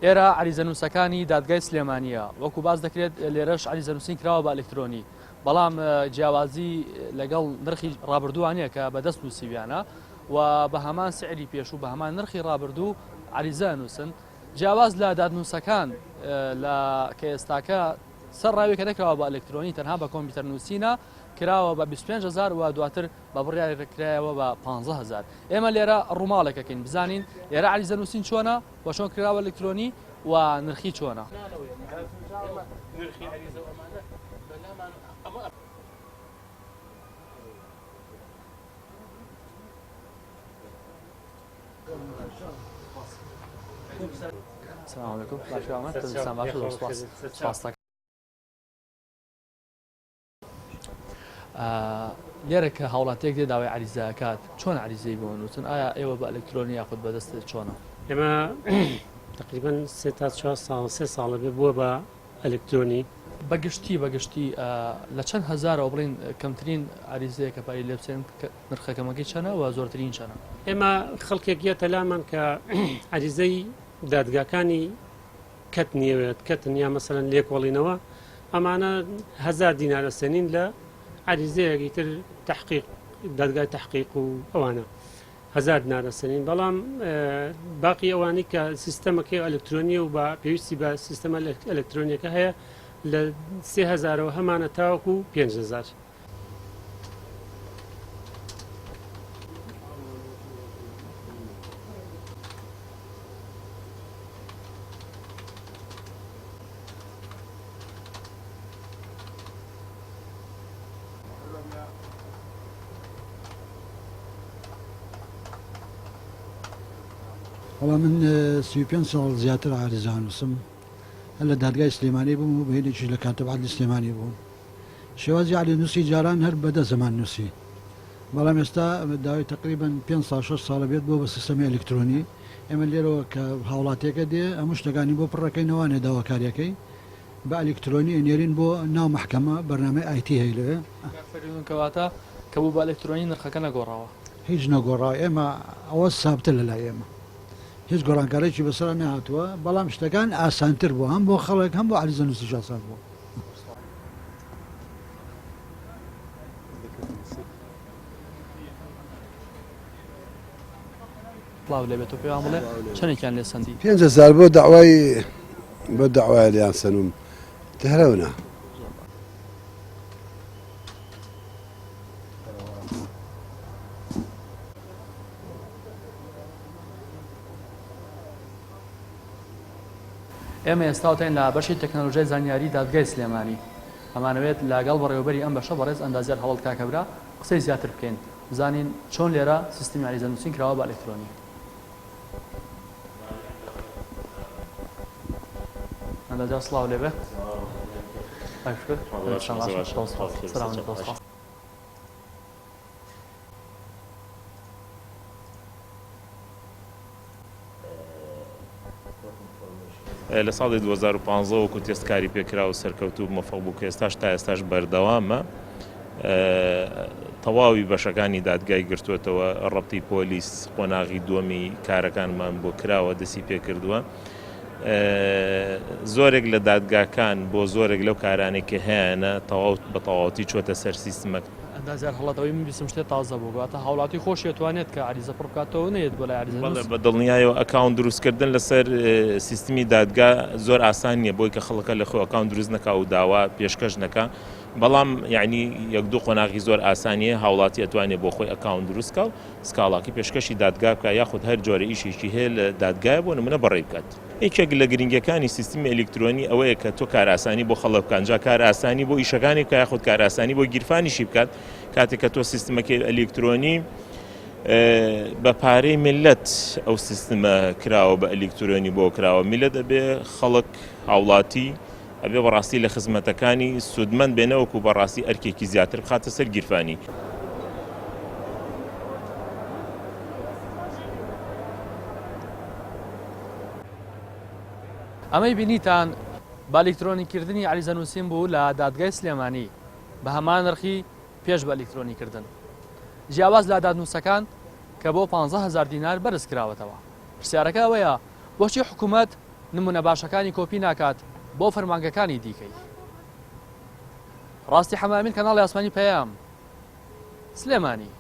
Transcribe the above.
ئێرە عریزەنووسەکانی دادگای سلێمانیە وەکو باز دەکرێت لێرەش عریزەنووسین کراوە بە ئەلکترۆنی بەڵام جیاوازی لەگەڵ نرخی ڕابردووانەیە کە بەدەست نووسیویانە و بە هەمان سعری پێش و بە هەمان نرخی ڕابردوو عریزە نووسن جیاواز لە دادنووسەکان لە کە ئێستاکە سەر ڕاوی کە دەکراوە بە ئەلکترۆنی تەنها بە کۆمپیوتەر نووسینە کراوە بە 25,000 و دواتر بە بڕیارێکرایەوە بە 15,000 ئێمە لێرە ڕووماڵێکەکەین بزانین ئێرە عریزە نووسین چۆنە بە چۆن کراوە ئەلکترۆنی و نرخی چۆنە. السلام عليكم باش عملت تنسان باش سپاس لێرە کە هاوڵاتێک دێ داوای عریزەکات چۆن عریزەی بۆ نووسن ئایا ئێوە بە ئەلکترۆنی یاخود بەدەست چۆنە؟ ئێمە تقریبا 3 تا 4 ساڵە بێ بووە بە ئەلکترۆنی بەگشتی لە چەند هەزارەوە بڵین کەمترین عریزەیە کە پای لێ بچێن نرخەکەمەکەی چەنە و زۆرترین چەنە؟ ئێمە خەڵکێک گێتە لامان کە عریزەی دادگاکانی کەت نیەوێت کە تەنیا مەسەلەن لێکۆڵینەوە ئەمانە 1000 دینارە سەنین لە عریزەیەکی تر تحقیق دادگای تحقیق و ئەوانە 1000 دینارە سەنین بەڵام باقی ئەوانی کە سیستەمەکەی ئەلکترۆنیە و بە پێویستی بە سیستەمە ئەلکترۆنیەکە هەیە لە 3000ەوە هەمانە تاوەکو 5000. والله من 35 ساڵ زیاتر عارضە نووسم هەر لە دادگای سلێمانی بووم و بەهێنێکیش لە کاتب عەدلی سلێمانی بووم شێوازی عەلی نووسی جاران هەر بەدە زەمان نووسی بەڵام ئێستا داوای تقریبا 5-6 ساڵە بێت بۆ بە سیستەمی ئەلکترۆنی ئێمە لێرەوە کە هاوڵاتێکە دێ هەموو شتەکانی بۆ پڕەکەینەوانێ داواکاریەکەی بە ئەلکترۆنی ئەنێرین بۆ ناو محکەمە بەرنامەی ئایتی هەیە لەوێ کەواتە کە بوو بە ئەلکترۆنی نرخەکە نەگۆڕاوە هیچ نەگۆڕاوە ئێمە ئەوە سابتە لەلای ئێمە هیچ گۆڕانکارێکی بەسەر نەهاتووە بەڵام شتەکان ئاسانتر بوو هەم بۆ خەڵک هەم بۆ عەریزە نووسیش ئاسان بوو. بڵاو لێبێتەوە پێیان بڵێ چەندێکیان لێ سەندی؟ 5,000 بۆ داوای لیان سەنوم تهرەونە. ئێمە ئێستاوتین لە بەشی تەکنۆلۆژیای زانیاری دادگای سلێمانی ئەمانەوێت لەگەڵ بەڕێوەبەری ئەم بەشە بەڕێز ئەندازیار هەوڵ کاکەبرا قسەی زیاتر بکەین بزانین چۆن لێرە سیستمی عەریزە نووسین کراوە بە ئەلکترۆنی. ئەندازیار سڵاو لێبێ. لە ساڵی 2015 وەکو تێستکاری پێکرا و سەرکەوتوو مەفەق بوو کە ئێستاش تا ئێستاش بەردەوامە تەواوی بەشەکانی دادگای گرتوێتەوە ڕەبتی پۆلیس قۆناغی دووەمی کارەکانمان بۆ کراوە دەستی پێکردووە زۆرێک لە دادگاکان بۆ زۆرێک لەو کارانێک کە هەیەە تەواو بە تەواوەتی چۆتە سەر سیستمەکە. ئەندازیار هەڵەتەوەی من بیستم شتێ تازە بوو باتە هاوڵاتی خۆش دەتوانێت کە عەریزە پڕ بکاتەوە نێت بۆ لای عەریزە نووس. بە دڵنیایەوە ئەکاونت دروستکردن لەسەر سیستمی دادگا زۆر ئاسان نییە بۆی کە خەڵکە لە خۆ ئەکاونت دروست نەکا و داوا پێشکەش نەکا بەڵام یعنی یەک دوو قۆناغی زۆر ئاسانیە هاوڵاتی ئەتوانێت بۆ خۆی ئەکاونت دروستکە و سکاڵاکی پێشکەشی دادگا بکە یاخود هەر جۆرە ئیشێکی هەیە لە دادگایە بۆ نمونە بەڕێ بکات. یەکێک لە گرنگەکانی سیستمی ئەلکترۆنی ئەوەیە کە تۆ کار ئاسانی بۆ خەڵک بکەن جا کار ئاسانی بۆ ئیشەکانی بکە یاخود کار ئاسانی بۆ گیرفانیشی بکات کاتێک کە تۆ سیستمەکەی ئەلکترۆنی بە پارەی ملت ئەو سیستمە کراوە بە ئەلکترۆنی بۆ کراوە میلەت دەبێ خەڵک هاوڵاتی ئەبێ بەڕاستی لە خزمەتەکانی سودمەند بێنەوەکو بەڕاستی ئەرکێکی زیاتر بخاتە سەر گیرفانی. ئەمەی بینیتان بە ئەلکترۆنیکردنی عەریزە نووسین بوو لە دادگای سلێمانی بە هەمان نرخی پێش بە ئەلکترۆنیکردن. جیاواز لە دادنووسەکان کە بۆ 15,000 دینار بەرز کراوەتەوە. پرسیارەکە ئەوەیە بۆچی حکوومەت نمونە باشەکانی کۆپی ناکات بۆ فەرمانگەکانی دیکەی. ڕاستی حەمامین کەناڵی ئاسمانی پەیام سلێمانی.